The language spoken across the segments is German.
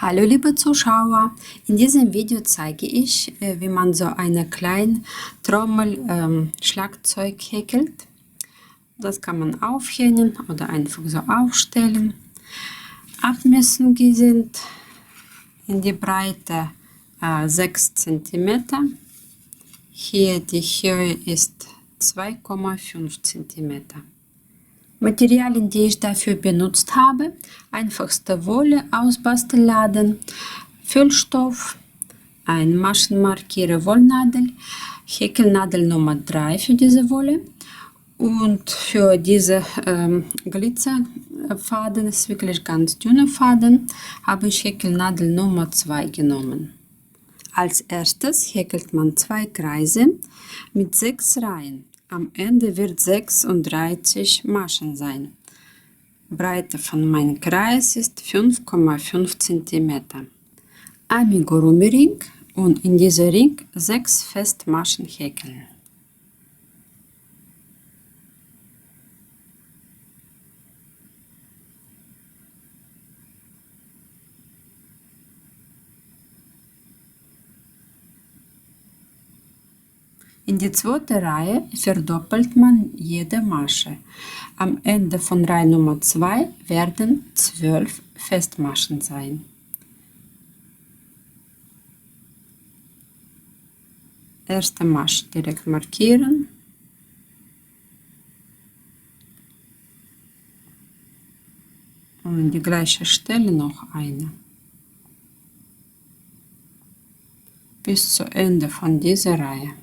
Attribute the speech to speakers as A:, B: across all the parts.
A: Hallo liebe Zuschauer, in diesem Video zeige ich, wie man so eine kleine Trommel Schlagzeug häkelt. Das kann man aufhängen oder einfach so aufstellen. Abmessungen sind in die Breite 6 cm. Hier die Höhe ist 2,5 cm. Materialien, die ich dafür benutzt habe: einfachste Wolle aus Bastelladen, Füllstoff, ein Maschenmarkierer Wollnadel, Häkelnadel Nummer 3 für diese Wolle und für diese Glitzerfaden, das ist wirklich ganz dünne Faden, habe ich Häkelnadel Nummer 2 genommen. Als erstes häkelt man 2 Kreise mit 6 Reihen. Am Ende wird 36 Maschen sein. Breite von meinem Kreis ist 5,5 cm. Amigurumi-Ring und in diesem Ring 6 Festmaschen häkeln. In die zweite Reihe verdoppelt man jede Masche. Am Ende von Reihe Nummer 2 werden 12 Festmaschen sein. Erste Masche direkt markieren. Und an die gleiche Stelle noch eine. Bis zu Ende von dieser Reihe.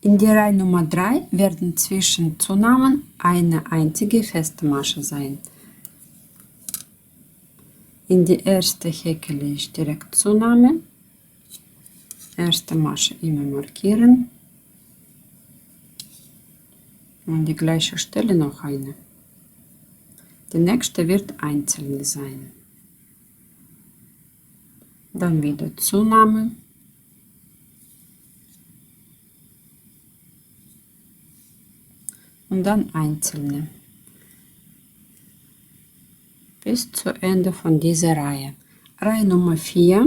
A: In der Reihe Nummer 3 werden zwischen Zunahmen eine einzige feste Masche sein. In die erste häkele ich direkt Zunahme. Erste Masche immer markieren. Und die gleiche Stelle noch eine. Die nächste wird einzeln sein. Dann wieder Zunahme. Und dann einzelne. Bis zu Ende von dieser Reihe. Reihe Nummer 4.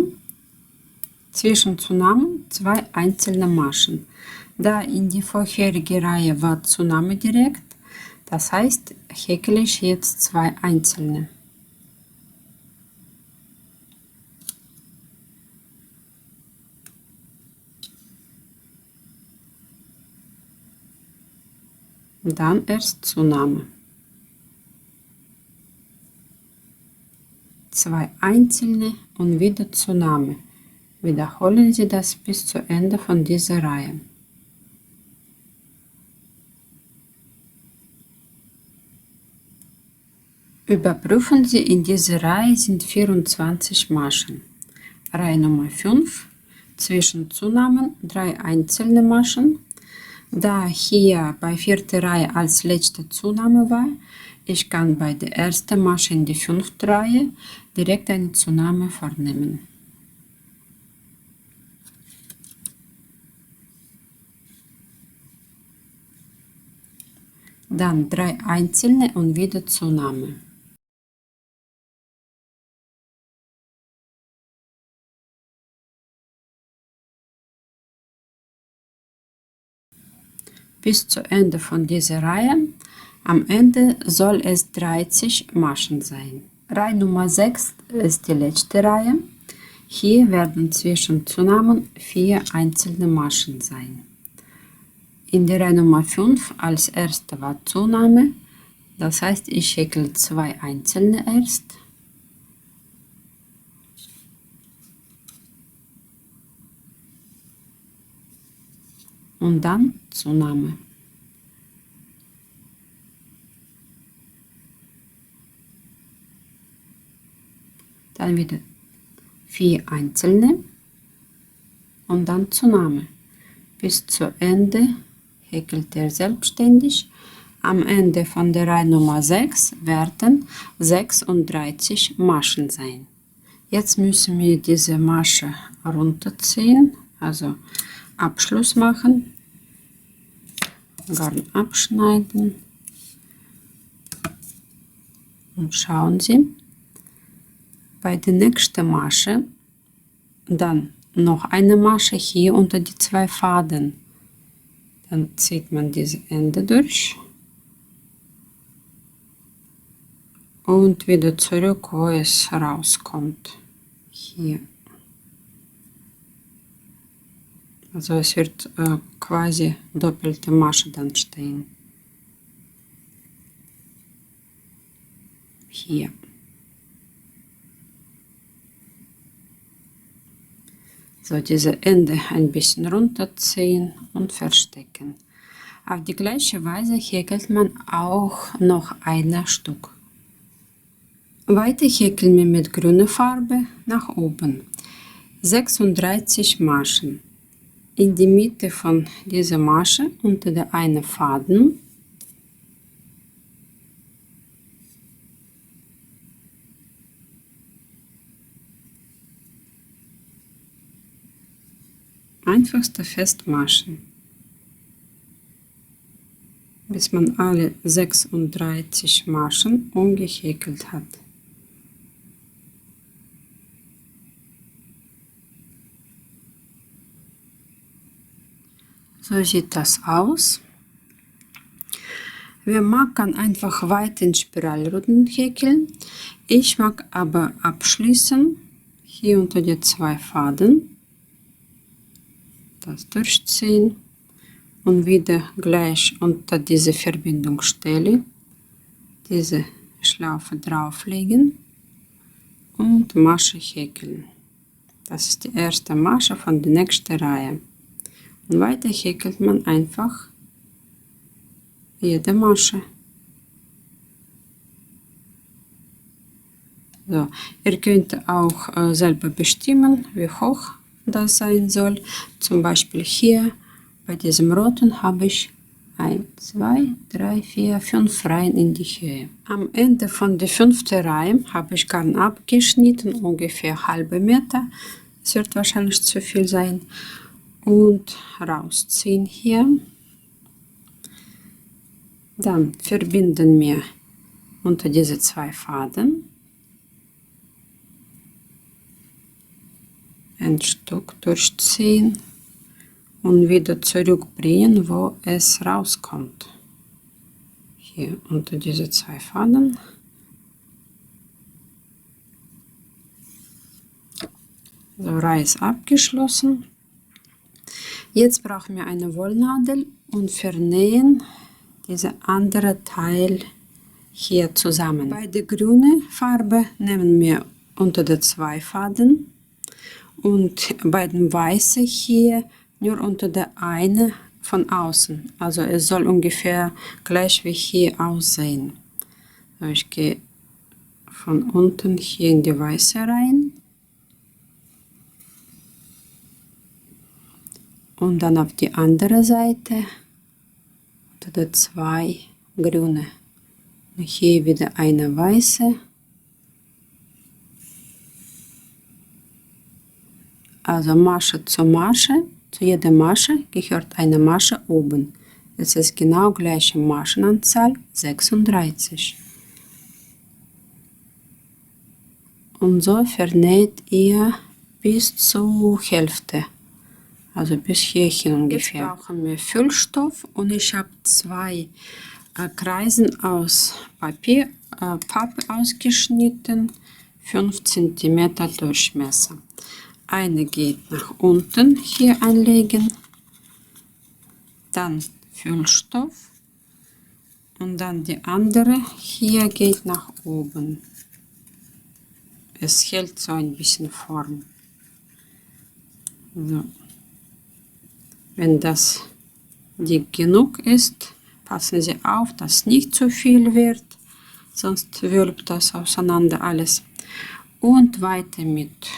A: Zwischen Zunahmen 2 einzelne Maschen. Da in die vorherige Reihe war Zunahme direkt, das heißt, häkele ich jetzt 2 einzelne. Dann erst Zunahme. 2 einzelne und wieder Zunahme. Wiederholen Sie das bis zu Ende von dieser Reihe. Überprüfen Sie, in dieser Reihe sind 24 Maschen. Reihe Nummer 5, zwischen Zunahmen 3 einzelne Maschen. Da hier bei 4. Reihe als letzte Zunahme war, ich kann bei der ersten Masche in die 5. Reihe direkt eine Zunahme vornehmen. Dann 3 einzelne und wieder Zunahme. Bis zu Ende von dieser Reihe. Am Ende soll es 30 Maschen sein. Reihe Nummer 6 ist die letzte Reihe. Hier werden zwischen Zunahmen 4 einzelne Maschen sein. In der Reihe Nummer 5 als erste war Zunahme. Das heißt, ich häkle 2 einzelne erst. Und dann Zunahme. Dann wieder 4 einzelne und dann Zunahme. Bis zu Ende häkelt er selbstständig. Am Ende von der Reihe Nummer 6 werden 36 Maschen sein. Jetzt müssen wir diese Masche runterziehen, also Abschluss machen, Garn abschneiden und schauen Sie, bei der nächsten Masche dann noch eine Masche hier unter die 2 Faden. Dann zieht man dieses Ende durch und wieder zurück, wo es rauskommt. Hier. Also es wird quasi doppelte Masche dann stehen. Hier. So, diese Ende ein bisschen runterziehen und verstecken. Auf die gleiche Weise häkelt man auch noch ein Stück. Weiter häkeln wir mit grüner Farbe nach oben. 36 Maschen. In die Mitte von dieser Masche unter der einen Faden einfachste Festmaschen, bis man alle 36 Maschen umgehäkelt hat. So sieht das aus. Wer mag, kann einfach weiter in Spiralrunden häkeln. Ich mag aber abschließen, hier unter die 2 Faden, das durchziehen und wieder gleich unter diese Verbindungsstelle diese Schlaufe drauflegen und Masche häkeln. Das ist die erste Masche von der nächsten Reihe. Und weiter häkelt man einfach jede Masche. So, ihr könnt auch selber bestimmen, wie hoch das sein soll. Zum Beispiel hier bei diesem roten habe ich 1, 2, 3, 4, 5 Reihen in die Höhe. Am Ende von der 5. Reihe habe ich Garn abgeschnitten, ungefähr halbe Meter. Es wird wahrscheinlich zu viel sein. Und rausziehen hier. Dann verbinden wir unter diese 2 Faden ein Stück durchziehen und wieder zurückbringen, wo es rauskommt. Hier unter diese 2 Faden. So, Reihe ist abgeschlossen. Jetzt brauchen wir eine Wollnadel und vernähen diese andere Teil hier zusammen. Bei der grünen Farbe nehmen wir unter der 2 Faden und bei dem weißen hier nur unter der eine von außen. Also es soll ungefähr gleich wie hier aussehen. So, ich gehe von unten hier in die weiße rein. Und dann auf die andere Seite unter der 2 grüne. Und hier wieder eine weiße. Also Masche zu Masche, zu jeder Masche gehört eine Masche oben. Es ist genau gleiche Maschenanzahl, 36. Und so vernäht ihr bis zur Hälfte. Also bis hierhin ungefähr. Jetzt brauchen wir Füllstoff und ich habe 2 Kreisen aus Pappe ausgeschnitten, 5 cm Durchmesser. Eine geht nach unten hier anlegen, dann Füllstoff und dann die andere hier geht nach oben. Es hält so ein bisschen Form. So. Wenn das dick genug ist, passen Sie auf, dass nicht zu viel wird, sonst wölbt das auseinander alles. Und weiter mit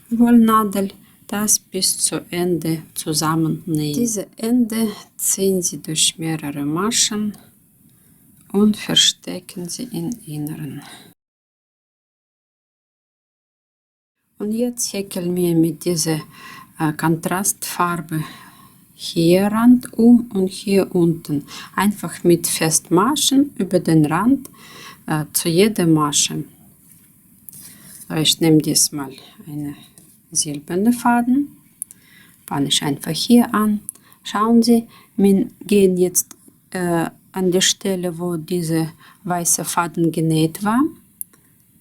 A: Wollnadel, das bis zu Ende zusammennähen. Diese Ende ziehen Sie durch mehrere Maschen und verstecken Sie im Inneren. Und jetzt häkeln wir mit dieser Kontrastfarbe hier Rand und hier unten. Einfach mit Festmaschen über den Rand zu jeder Masche. So, ich nehme diesmal eine silberne Faden, fange ich einfach hier an. Schauen Sie, wir gehen jetzt an der Stelle, wo diese weiße Faden genäht war,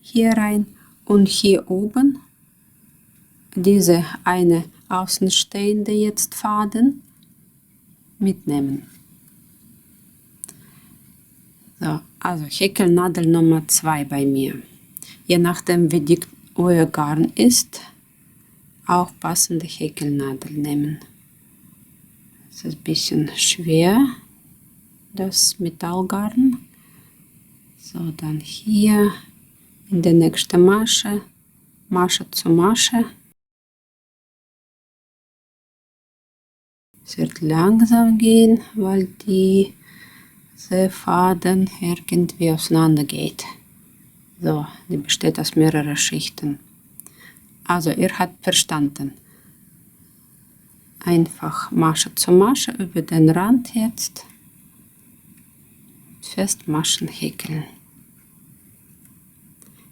A: hier rein und hier oben diese eine außenstehende jetzt Faden mitnehmen. So, also Häkelnadel Nummer 2 bei mir. Je nachdem wie dick euer Garn ist, auch passende Häkelnadel nehmen. Es ist ein bisschen schwer, das Metallgarn. So, dann hier in der nächsten Masche, Masche zu Masche. Es wird langsam gehen, weil dieser Faden irgendwie auseinander geht. So, die besteht aus mehreren Schichten. Also, ihr habt verstanden. Einfach Masche zu Masche über den Rand jetzt Festmaschen häkeln.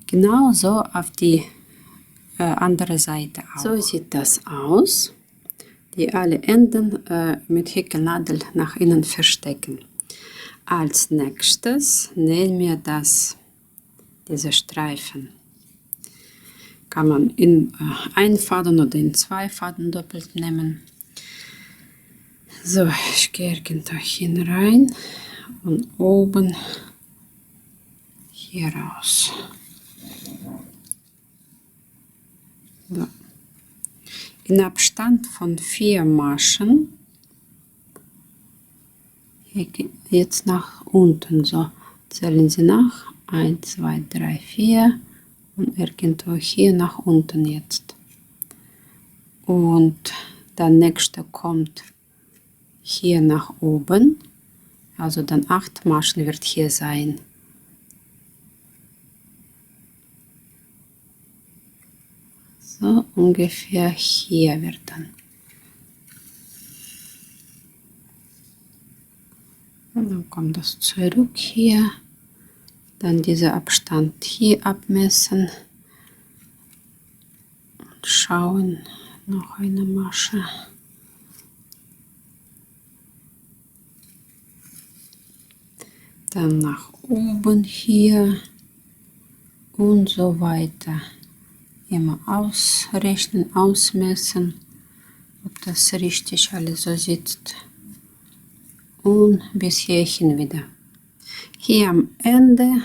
A: Genauso auf die andere Seite auch. So sieht das aus. Die alle Enden mit Häkelnadel nach innen verstecken. Als nächstes nähen wir diese Streifen. Kann man in einen Faden oder in 2 Faden doppelt nehmen. So, ich gehe irgendwo hin rein und oben hier raus. So. In Abstand von 4 Maschen jetzt nach unten. So, zählen Sie nach. 1, 2, 3, 4 und irgendwo hier nach unten jetzt. Und der nächste kommt hier nach oben. Also dann 8 Maschen wird hier sein. So ungefähr hier wird dann. Und dann kommt das zurück hier. Dann dieser Abstand hier abmessen. Und schauen. Noch eine Masche. Dann nach oben hier. Und so weiter. Immer ausrechnen, ausmessen, ob das richtig alles so sitzt. Und bis hierhin wieder. Hier am Ende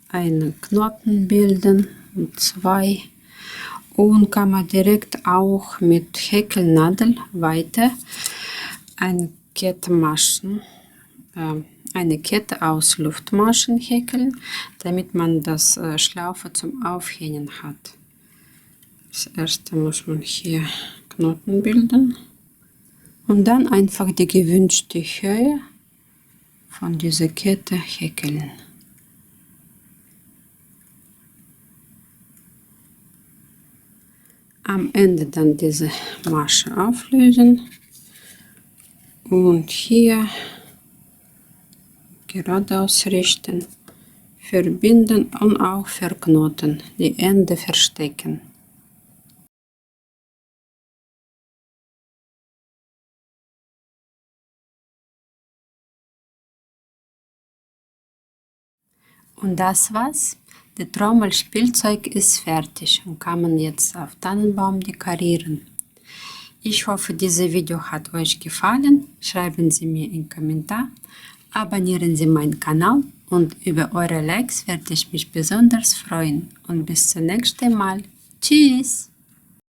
A: einen Knoten bilden, 2. Und kann man direkt auch mit Häkelnadel weiter eine Kette Maschen, eine Kette aus Luftmaschen häkeln, damit man das Schlaufe zum Aufhängen hat. Das erste muss man hier Knoten bilden und dann einfach die gewünschte Höhe von dieser Kette häkeln. Am Ende dann diese Masche auflösen und hier geradeaus richten, verbinden und auch verknoten, die Ende verstecken. Und das war's. Das Trommelspielzeug ist fertig und kann man jetzt auf Tannenbaum dekorieren. Ich hoffe, dieses Video hat euch gefallen. Schreiben Sie mir einen Kommentar, abonnieren Sie meinen Kanal und über eure Likes werde ich mich besonders freuen. Und bis zum nächsten Mal. Tschüss!